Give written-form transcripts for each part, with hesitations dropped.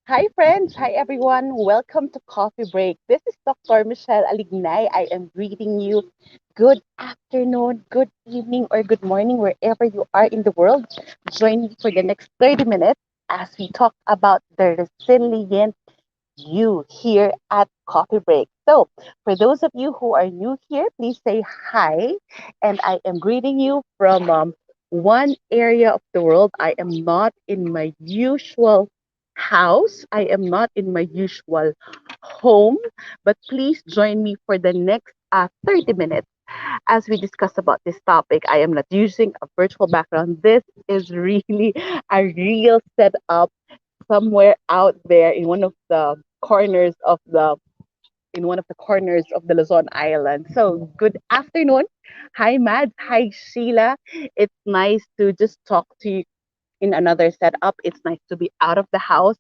Hi, friends. Hi, everyone. Welcome to Coffee Break. This is Dr. Michelle Alignay. I am greeting you. Good afternoon, good evening, or good morning, wherever you are in the world. Join me for the next 30 minutes as we talk about the resilient you here at Coffee Break. So, for those of you who are new here, please say hi. And I am greeting you from one area of the world. I am not in my usual house, I am not in my usual home, but please join me for the next 30 minutes as we discuss about this topic. I am not using a virtual background. This is really a real setup somewhere out there in one of the corners of the Luzon Island. So good afternoon. Hi Mads. Hi Sheila. It's nice to just talk to you in another setup. It's nice to be out of the house.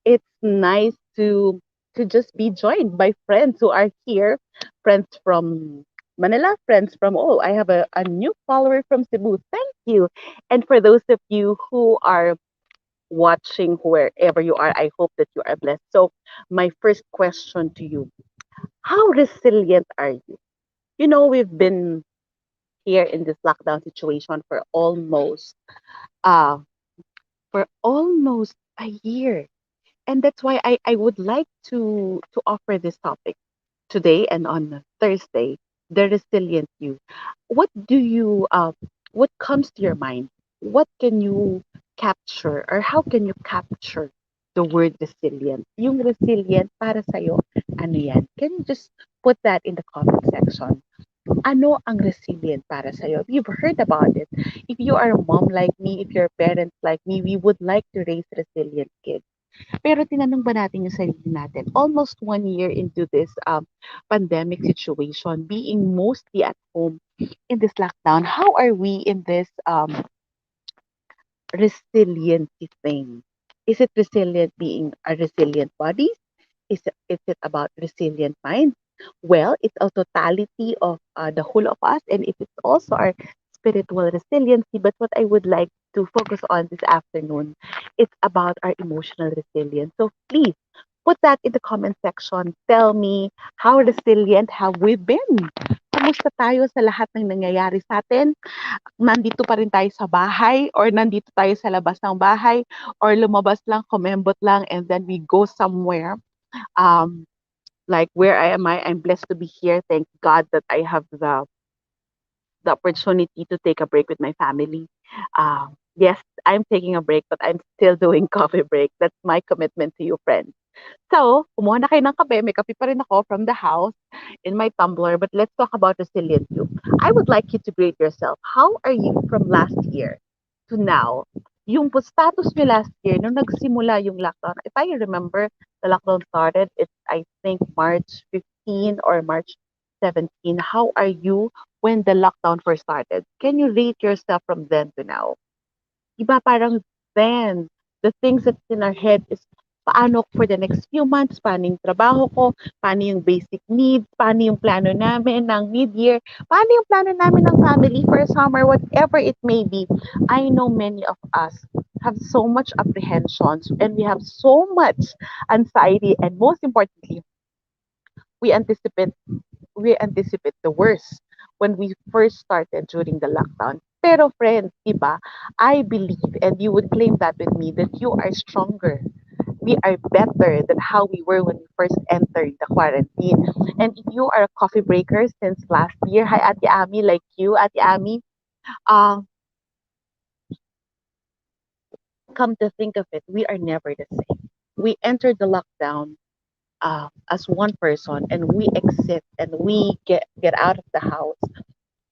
It's nice to just be joined by friends who are here, friends from Manila, friends from I have a new follower from Cebu. Thank you. And for those of you who are watching wherever you are. I hope that you are blessed. So, my first question to you: how resilient are you? We've been here in this lockdown situation uh for almost a year. And that's why I would like to offer this topic today and on Thursday, the resilient you. What do you what comes to your mind? What can you capture or how can you capture the word resilient? Yung resilient para sa'yo, ano yan? Can you just put that in the comment section? Ano ang resilient para sa'yo? If you've heard about it, if you are a mom like me, if you're parents like me, we would like to raise resilient kids. Pero tinanong ba natin yung sarili natin? Almost 1 year into this pandemic situation, being mostly at home in this lockdown, how are we in this resiliency thing? Is it resilient being a resilient body? Is it about resilient mind? Well, it's a totality of the whole of us, and it's also our spiritual resiliency. But what I would like to focus on this afternoon, it's about our emotional resilience. So please put that in the comment section. Tell me how resilient have we been? Kumusta tayo sa lahat ng nangyayari sa atin? Nandito pa rin tayo sa bahay or nandito tayo sa labas ng bahay or lumabas lang, kumembot lang, and then we go somewhere. Um, like where I am I'm blessed to be here. Thank God that I have the opportunity to take a break with my family. Yes, I'm taking a break, but I'm still doing coffee break. That's my commitment to you, friends. So, kumuha na kayo ng kape. May kape pa rin ako from the house in my tumbler. But let's talk about resilient you. I would like you to grade yourself. How are you from last year to now? Yung po status nyo last year, nung nagsimula yung lockdown, if I remember, the lockdown started, it's I think March 15 or March 17. How are you when the lockdown first started? Can you rate yourself from then to now? Iba parang then, the things that's in our head is paano for the next few months, paano yung trabaho ko, paano yung basic needs, paano yung plano namin ng mid-year, paano yung plano namin ng family for summer, whatever it may be. I know many of us have so much apprehensions and we have so much anxiety, and most importantly, we anticipate we anticipate the worst when we first started during the lockdown. Pero friends, diba, I believe, and you would claim that with me, that you are stronger. We are better than how we were when we first entered the quarantine. And if you are a coffee breaker since last year, hi Ate Ami, like you, Ate Ami, uh, come to think of it, we are never the same. We entered the lockdown as one person, and we exit and we get out of the house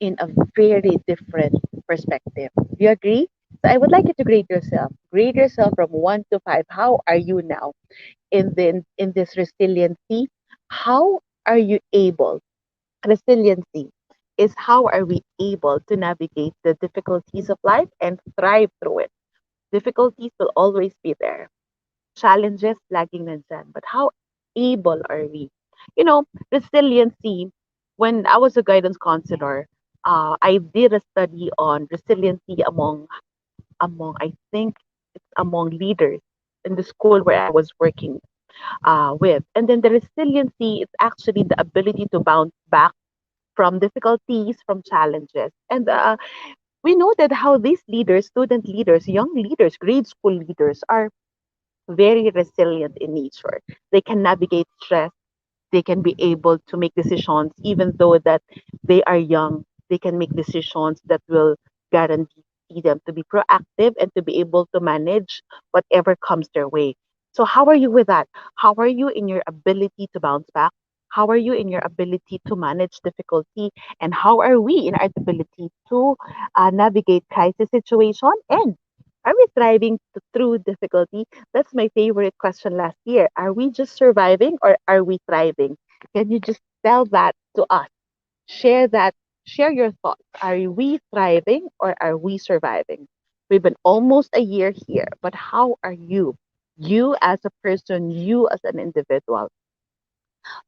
in a very different perspective. Do you agree? So I would like you to grade yourself. Grade yourself from 1 to 5. How are you now in this resiliency? How are you able? Resiliency is how are we able to navigate the difficulties of life and thrive through it. Difficulties will always be there. Challenges laging nandyan. But how able are we? Resiliency, when I was a guidance counselor, I did a study on resiliency among I think it's among leaders. in the school where I was working with. And then the resiliency is actually the ability to bounce back from difficulties, from challenges. And we know that how these leaders, student leaders, young leaders, grade school leaders are very resilient in nature. They can navigate stress, they can be able to make decisions even though that they are young. They can make decisions that will guarantee them to be proactive and to be able to manage whatever comes their way. So how are you with that? How are you in your ability to bounce back? How are you in your ability to manage difficulty? And how are we in our ability to navigate crisis situation? And are we thriving through difficulty? That's my favorite question last year. Are we just surviving or are we thriving? Can you just tell that to us? Share that, share your thoughts. Are we thriving or are we surviving? We've been almost a year here, but how are you? You as a person, you as an individual.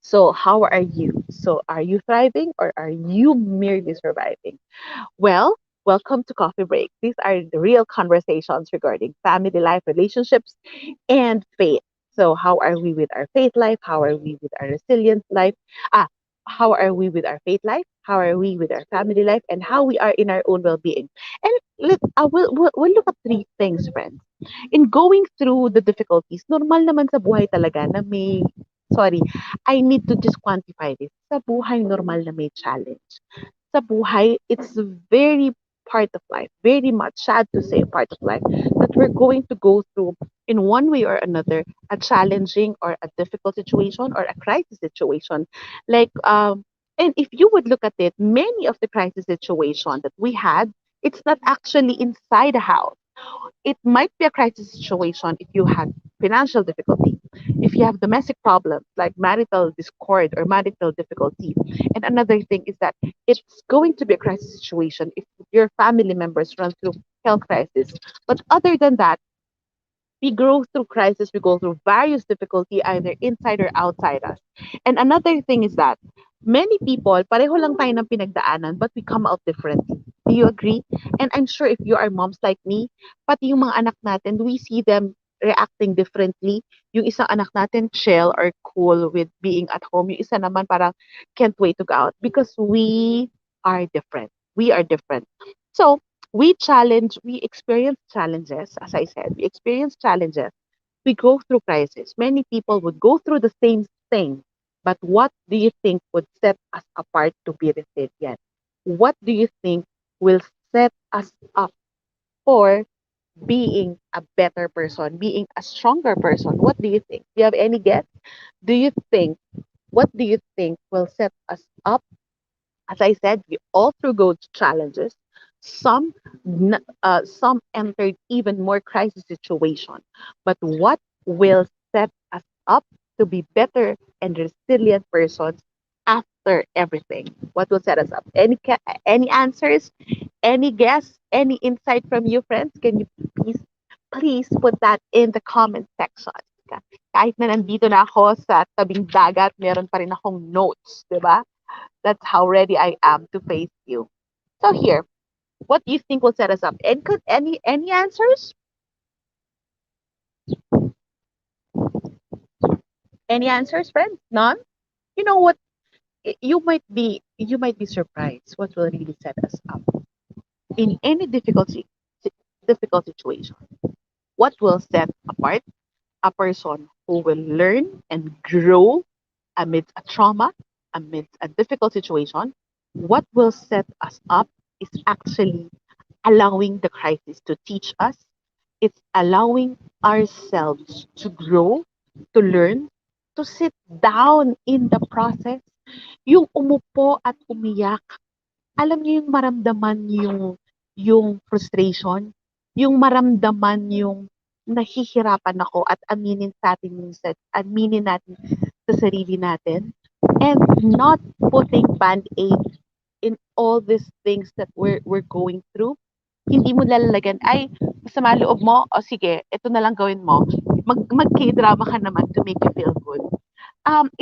So, how are you? So, are you thriving or are you merely surviving? Well, welcome to Coffee Break. These are the real conversations regarding family life, relationships, and faith. So, how are we with our faith life? How are we with our resilient life? Ah, how are we with our faith life? How are we with our family life? And how we are in our own well-being? And we'll look at three things, friends. In going through the difficulties, normal naman sa buhay talaga na may, sorry, I need to just quantify this. Sa buhay, normal na may challenge. Sa buhay, it's very part of life, very much sad to say part of life, that we're going to go through in one way or another a challenging or a difficult situation or a crisis situation. Like, and if you would look at it, many of the crisis situation that we had, it's not actually inside the house. It might be a crisis situation if you had financial difficulty, if you have domestic problems like marital discord or marital difficulty. And another thing is that it's going to be a crisis situation if your family members run through health crisis. But other than that, we go through crisis, we go through various difficulty either inside or outside us. And another thing is that many people, pareho lang tayo ng pinagdaanan, but we come out differently. Do you agree? And I'm sure if you are moms like me, pati yung mga anak natin, we see them reacting differently. Yung isang anak natin chill or cool with being at home. Yung isa naman parang can't wait to go out because we are different. We are different. So, we experience challenges, as I said, we experience challenges, we go through crisis. Many people would go through the same thing, but what do you think would set us apart to be resilient? What do you think will set us up for being a better person, being a stronger person? What do you think? Do you have any guess? Do you think, what do you think will set us up? As I said, we all through go to challenges. Some some entered even more crisis situation. But what will set us up to be better and resilient persons after everything? What will set us up? Any answers? Any guess? Any insight from you, friends? Can you please put that in the comment section? Kahit na nandito na ako sa tabing dagat, meron pa rin akong notes, di ba? That's how ready I am to face you. So here, what do you think will set us up? Any answers? Any answers, friends? None? You know what? You might be surprised what will really set us up in any difficult situation. What will set apart a person who will learn and grow amidst a trauma, amidst a difficult situation? What will set us up is actually allowing the crisis to teach us. It's allowing ourselves to grow, to learn, to sit down in the process. Yung umupo at umiyak, alam niyo yung maramdaman yung frustration, yung maramdaman yung nahihirapan ako at aminin sa atin minsan, aminin natin sa sarili natin, and not putting band-aid in all these things that we're going through. Hindi mo lalagyan, ay, masama loob mo, o sige, ito na lang gawin mo. Mag-K-drama ka naman to make you feel good.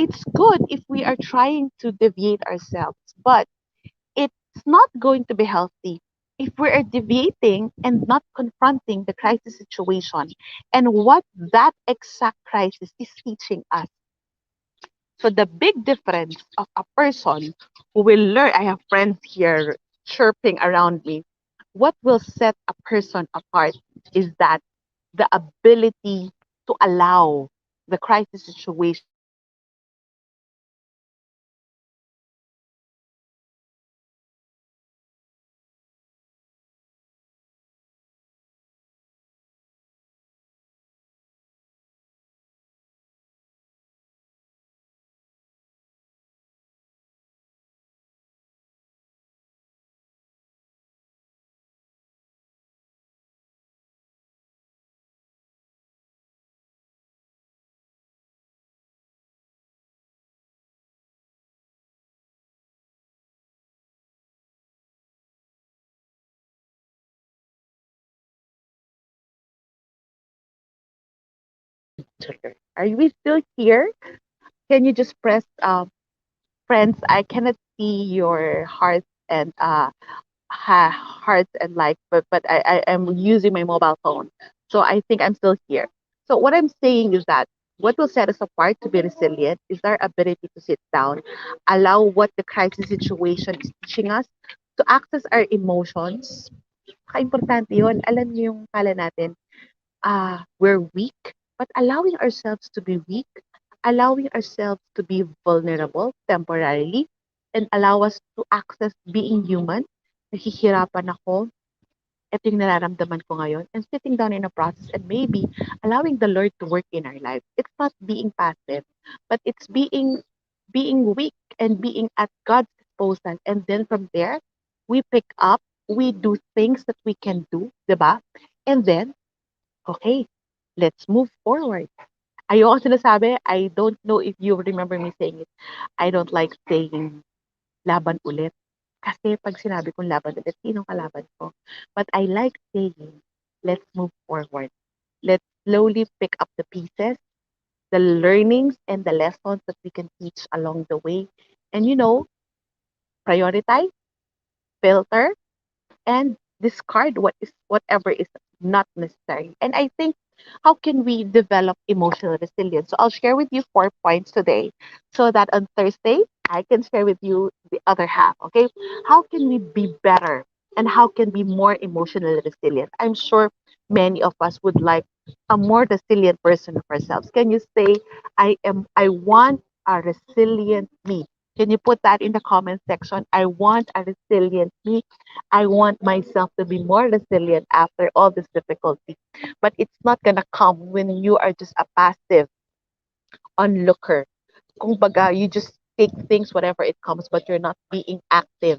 It's good if we are trying to deviate ourselves, but it's not going to be healthy if we are deviating and not confronting the crisis situation and what that exact crisis is teaching us. So the big difference of a person who will learn, I have friends here chirping around me. What will set a person apart is that the ability to allow the crisis situation to teach us and the ability to allow the crisis situation to teach us how to learn. Are we still here? Can you just press friends? I cannot see your hearts and hearts and like, but I am using my mobile phone, so I think I'm still here. So what I'm saying is that what will set us apart to be resilient is our ability to sit down, allow what the crisis situation is teaching us, to access our emotions. Importante yun. Alam niyo yung kala natin, we're weak, but allowing ourselves to be weak, allowing ourselves to be vulnerable temporarily, and allow us to access being human. Nahihirapan ako, ito yung nararamdaman ko ngayon, and sitting down in a process and maybe allowing the Lord to work in our life. It's not being passive, but it's being weak and being at God's disposal. And then from there, we pick up, we do things that we can do, 'di ba? And then, okay, let's move forward. Ayoko sinasabi, I don't know if you remember me saying it. I don't like saying laban ulit. Kasi pag sinabi kong laban ulit, sinong kalaban ko? But I like saying, let's move forward. Let's slowly pick up the pieces, the learnings and the lessons that we can teach along the way. And prioritize, filter, and discard whatever is not necessary. And I think, how can we develop emotional resilience? So I'll share with you 4 points today so that on Thursday I can share with you the other half. Okay. How can we be better and how can we be more emotionally resilient? I'm sure many of us would like a more resilient version of ourselves. Can you say, I want a resilient me? Can you put that in the comment section? I want a resilient me. I want myself to be more resilient after all this difficulty. But it's not gonna come when you are just a passive onlooker. Kung baga, you just take things whatever it comes, but you're not being active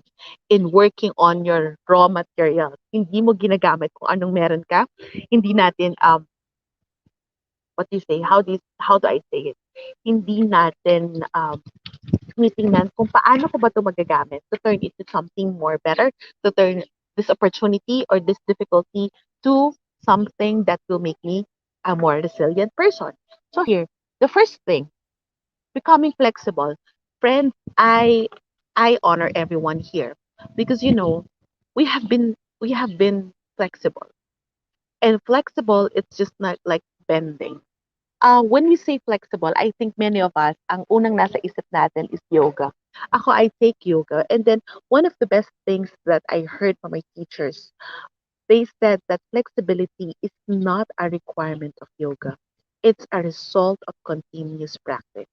in working on your raw materials. Hindi mo ginagamit kung anong meron ka. Hindi natin, what do you say? How do I say it? Hindi natin tinitingnan kung paano ko ba 'to magagamit to turn it to something more better, to turn this opportunity or this difficulty to something that will make me a more resilient person. So here, the first thing, becoming flexible. Friends, I honor everyone here because we have been flexible. And flexible, it's just not like bending. When we say flexible, I think many of us, ang unang nasa isip natin is yoga. Ako, I take yoga. And then one of the best things that I heard from my teachers, they said that flexibility is not a requirement of yoga. It's a result of continuous practice.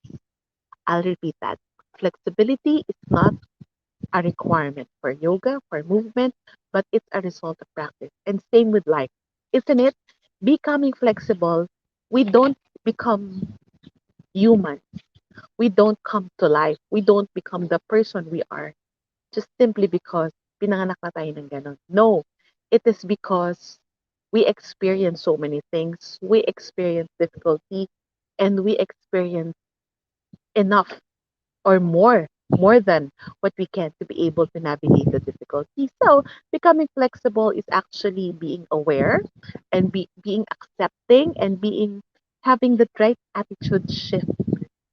I'll repeat that. Flexibility is not a requirement for yoga, for movement, but it's a result of practice. And same with life, isn't it? Becoming flexible, we don't become human. We don't come to life. We don't become the person we are just simply because pinanganak na tayo ng ganon. No, it is because we experience so many things. We experience difficulty and we experience enough or more than what we can to be able to navigate the difficulty. So becoming flexible is actually being aware and being accepting and being having the right attitude shift.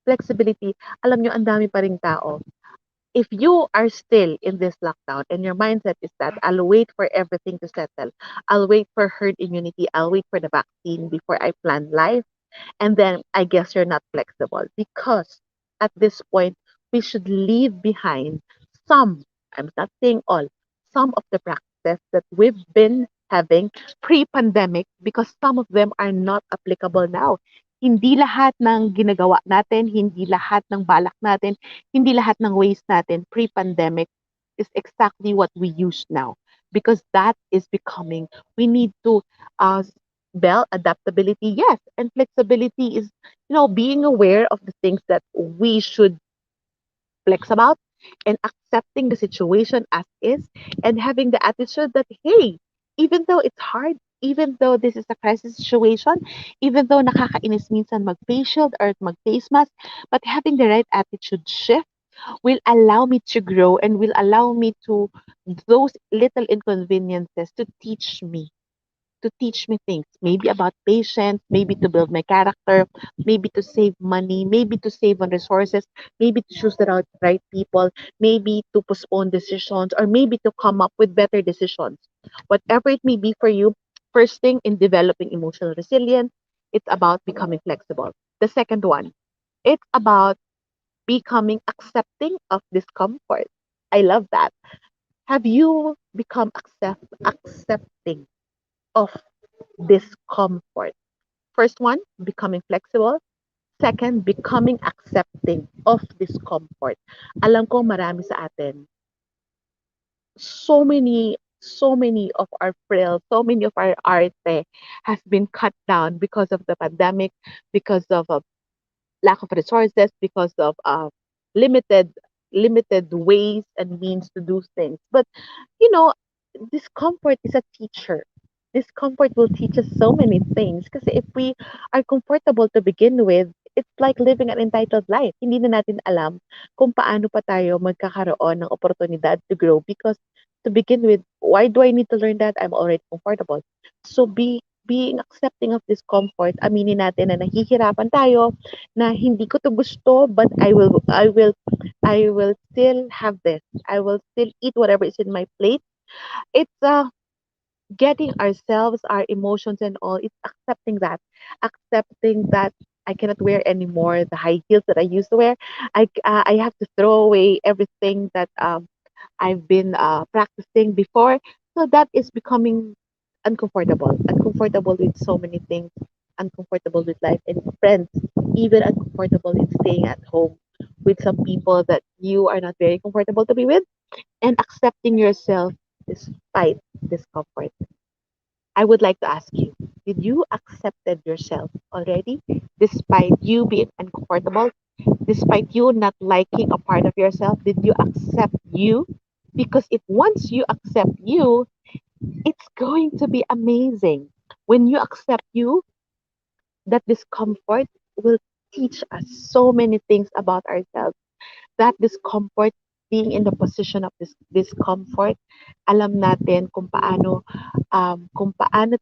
Flexibility, alam nyo, ang dami pa ring tao. If you are still in this lockdown and your mindset is that I'll wait for everything to settle, I'll wait for herd immunity, I'll wait for the vaccine before I plan life, and then I guess you're not flexible because at this point, we should leave behind some, I'm not saying all, some of the practices that we've been having pre-pandemic because some of them are not applicable now. Hindi lahat ng ginagawa natin, hindi lahat ng balak natin, hindi lahat ng ways natin pre-pandemic is exactly what we use now because that is becoming, we need to uh, well, adaptability, yes, and flexibility is, being aware of the things that we should flex about and accepting the situation as is and having the attitude that, hey, even though it's hard, even though this is a crisis situation, even though nakakainis minsan mag-face shield or mag-face mask, but having the right attitude shift will allow me to grow and will allow me to those little inconveniences to teach me things, maybe about patience, maybe to build my character, maybe to save money, maybe to save on resources, maybe to choose the right people, maybe to postpone decisions, or maybe to come up with better decisions. Whatever it may be for you, first thing in developing emotional resilience, it's about becoming flexible. The second one, it's about becoming accepting of discomfort. I love that. Have you become accepting of discomfort? First one, becoming flexible. Second, becoming accepting of discomfort. Alam ko marami sa atin, so many of our frills, so many of our arte has been cut down because of the pandemic, because of lack of resources, because of limited limited ways and means to do things. But you know, discomfort is a teacher. Discomfort will teach us so many things. Because if we are comfortable to begin with, it's like living an entitled life. Hindi na natin alam kung paano pa tayo magkakaroon ng oportunidad to grow. Because to begin with, why do I need to learn that? I'm already comfortable. So being accepting of discomfort, aminin natin na nahihirapan tayo, na hindi ko to gusto, but I will still have this. I will still eat whatever is in my plate. It's getting ourselves, our emotions and all, it's accepting that I cannot wear anymore the high heels that I used to wear. I have to throw away everything that I've been practicing before. So that is becoming uncomfortable with so many things, uncomfortable with life and friends, even uncomfortable in staying at home with some people that you are not very comfortable to be with, and accepting yourself despite discomfort. I would like to ask you, did you accepted yourself already despite you being uncomfortable, despite you not liking a part of yourself? Did you accept you? Because if once you accept you, it's going to be amazing. When you accept you, that discomfort will teach us so many things about ourselves. That discomfort, being in the position of this discomfort, alam natin kung paano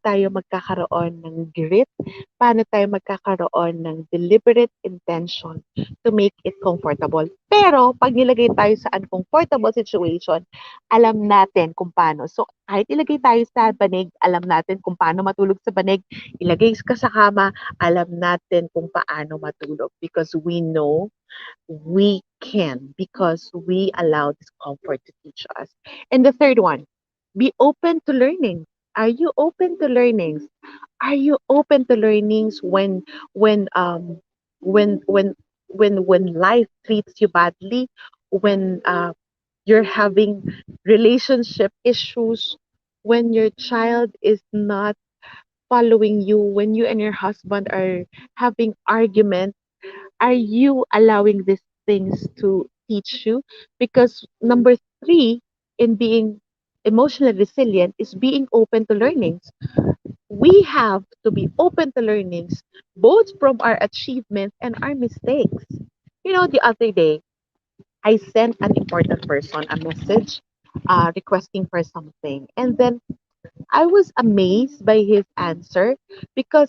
tayo magkakaroon ng grit, paano tayo magkakaroon ng deliberate intention to make it comfortable. Pero pag nilagay tayo sa uncomfortable situation, alam natin kung paano. So kahit ilagay tayo sa banig, alam natin kung paano matulog sa banig. Ilagay ka sa kama, alam natin kung paano matulog because we can because we allow discomfort to teach us. And the third one, be open to learning. Are you open to learnings? Are you open to learnings when um when when when life treats you badly, when you're having relationship issues, when your child is not following you, when you and your husband are having arguments, are you allowing these things to teach you? Because number three in being emotionally resilient is being open to learnings. We have to be open to learnings, both from our achievements and our mistakes. The other day, I sent an important person a message requesting for something. And then I was amazed by his answer because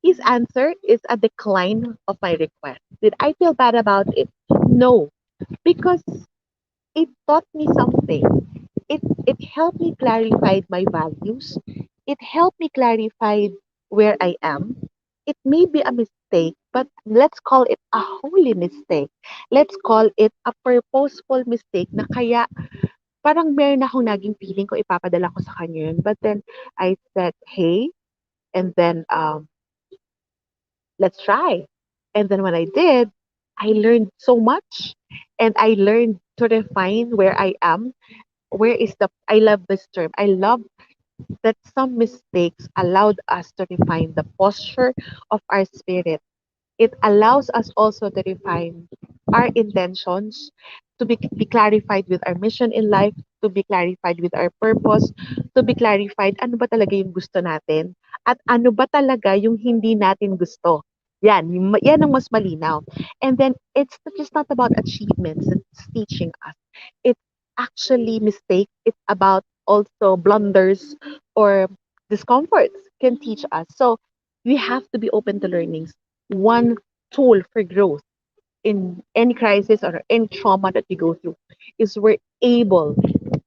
his answer is a decline of my request. Did I feel bad about it? No, because it taught me something. It helped me clarify my values. It helped me clarify where I am. It may be a mistake, but let's call it a holy mistake. Let's call it a purposeful mistake na kaya parang meron akong naging feeling ko ipapadala ko sa kanya yun. But then I said, hey, and then let's try. And then when I did, I learned so much, and I learned to refine where I am. Where is the, I love this term. I love that some mistakes allowed us to refine the posture of our spirit. It allows us also to refine our intentions, to be clarified with our mission in life, to be clarified with our purpose, to be clarified ano ba talaga yung gusto natin, at ano ba talaga yung hindi natin gusto. Yan ang mas malinaw. And then, it's just not about achievements, it's teaching us. It's actually mistakes. It's about also blunders or discomforts can teach us. So, we have to be open to learnings. One tool for growth in any crisis or any trauma that you go through is we're able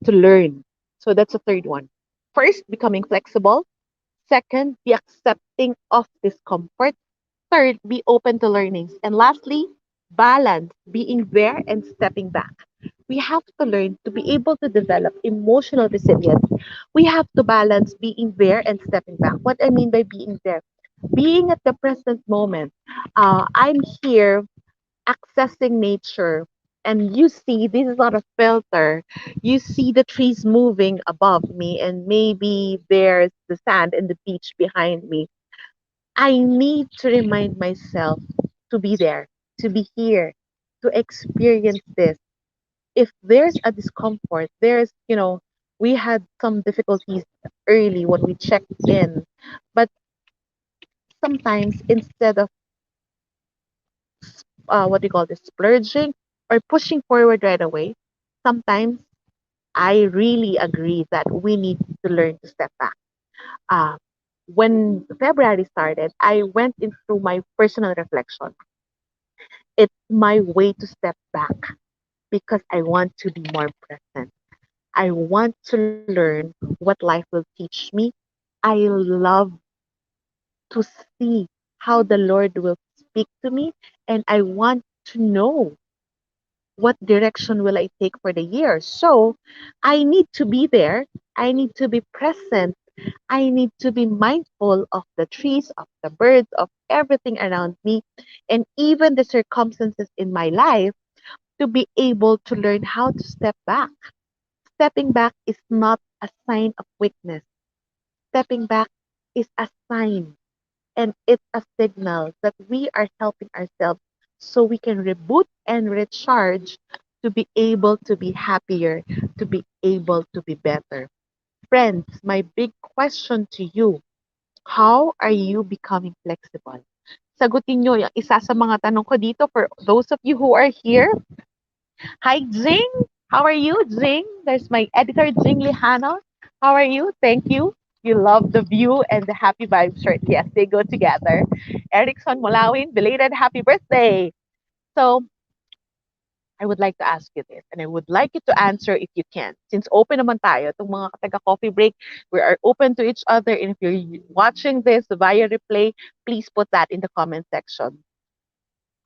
to learn. So that's the third one. First, becoming flexible. Second, be accepting of discomfort. Third, be open to learnings. And lastly, balance, being there and stepping back. We have to learn to be able to develop emotional resilience. We have to balance being there and stepping back. What I mean by being there, being at the present moment. I'm here accessing nature, and you see, this is not a filter. You see the trees moving above me, and maybe there's the sand and the beach behind me. I need to remind myself to be there, to be here, to experience this. If there's a discomfort, we had some difficulties early when we checked in, but sometimes instead of what do you call this, splurging or pushing forward right away, sometimes I really agree that we need to learn to step back. Uh, when February started, I went into my personal reflection. It's my way to step back because I want to be more present. I want to learn what life will teach me. I love to see how the Lord will speak to me, and I want to know what direction will I take for the year. So I need to be there. I need to be present. I need to be mindful of the trees, of the birds, of everything around me, and even the circumstances in my life to be able to learn how to step back. Stepping back is not a sign of weakness. Stepping back is a sign, and it's a signal that we are helping ourselves so we can reboot and recharge to be able to be happier, to be able to be better. Friends, my big question to you, how are you becoming flexible? Sagutin nyo yung isa sa mga tanong ko dito for those of you who are here. Hi, Jing. How are you, Jing? There's my editor, Jing Lihano. How are you? Thank you. You love the view and the happy vibe shirt. Yes, they go together. Erickson Mulawin, belated happy birthday. So, I would like to ask you this, and I would like you to answer if you can. Since open naman tayo, itong mga taga-coffee break, we are open to each other. And if you're watching this via replay, please put that in the comment section.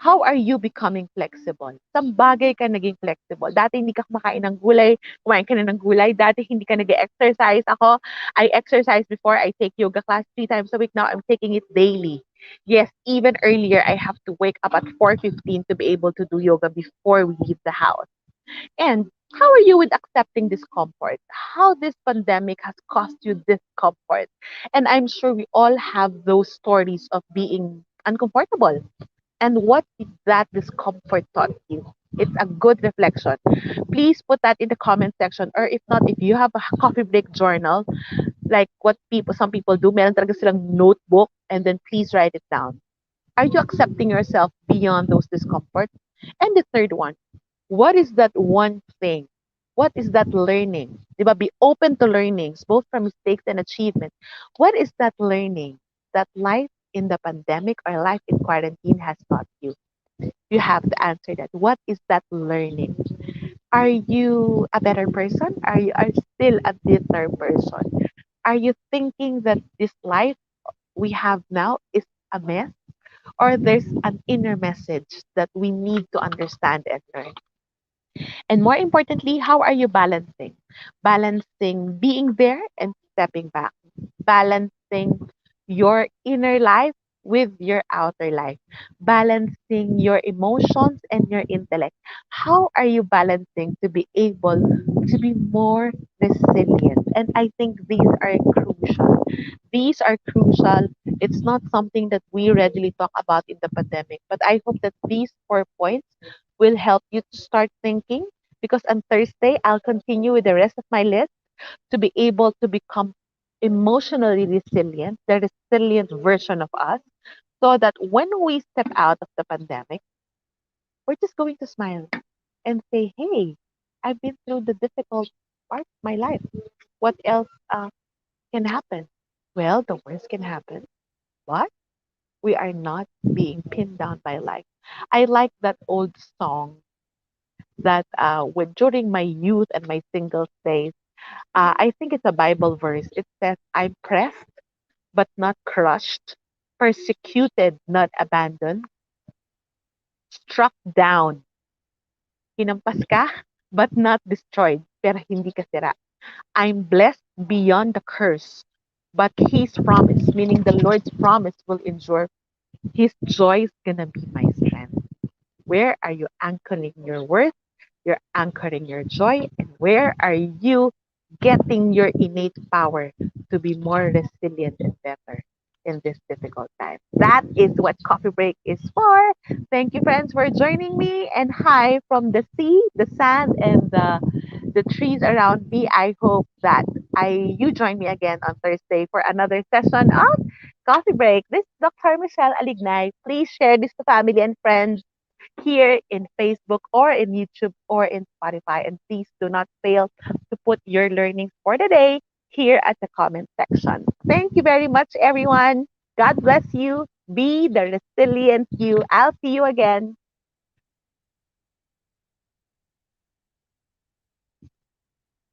How are you becoming flexible? Saan bagay ka naging flexible? Dati hindi ka kumakain ng gulay, kumain ka na ng gulay. Dati hindi ka nag-exercise. Ako, I exercise before. I take yoga class 3 times a week. Now I'm taking it daily. Yes, even earlier, I have to wake up at 4:15 to be able to do yoga before we leave the house. And how are you with accepting discomfort? How this pandemic has caused you discomfort? And I'm sure we all have those stories of being uncomfortable, and what did that discomfort taught you? It's a good reflection. Please put that in the comment section. Or if not, if you have a coffee break journal, like what some people do, meron talaga silang notebook, and then please write it down. Are you accepting yourself beyond those discomforts? And the third one, what is that one thing? What is that learning? Diba? Be open to learnings, both from mistakes and achievement. What is that learning that life in the pandemic or life in quarantine has taught you? You have to answer that. What is that learning? Are you a better person? Are you are still a bitter person? Are you thinking that this life we have now is a mess? Or there's an inner message that we need to understand and learn? And more importantly, how are you balancing? Balancing being there and stepping back. Balancing your inner life with your outer life. Balancing your emotions and your intellect. How are you balancing to be able to be more resilient? And I think these are crucial. These are crucial. It's not something that we readily talk about in the pandemic, but I hope that these 4 points will help you to start thinking, because on Thursday, I'll continue with the rest of my list to be able to become emotionally resilient, the resilient version of us, so that when we step out of the pandemic, we're just going to smile and say, hey, I've been through the difficult part of my life. What else can happen? Well, the worst can happen, but we are not being pinned down by life. I like that old song that when during my youth and my single days, I think it's a Bible verse. It says, I'm pressed but not crushed, persecuted, not abandoned, struck down, hinampas ka, but not destroyed, pero hindi ka sira. I'm blessed beyond the curse, but His promise, meaning the Lord's promise, will endure. His joy is gonna be my strength. Where are you anchoring your worth? You're anchoring your joy. And where are you getting your innate power to be more resilient and better in this difficult time? That is what Coffee Break is for. Thank you, friends, for joining me. And hi from the sea, the sand, and the trees around me. I hope that you join me again on Thursday for another session of Coffee Break. This is Dr. Michelle Alignay. Please share this to family and friends here in Facebook or in YouTube or in Spotify. And please do not fail to put your learnings for the day here at the comment section. Thank you very much, everyone. God bless you. Be the resilient you. I'll see you again.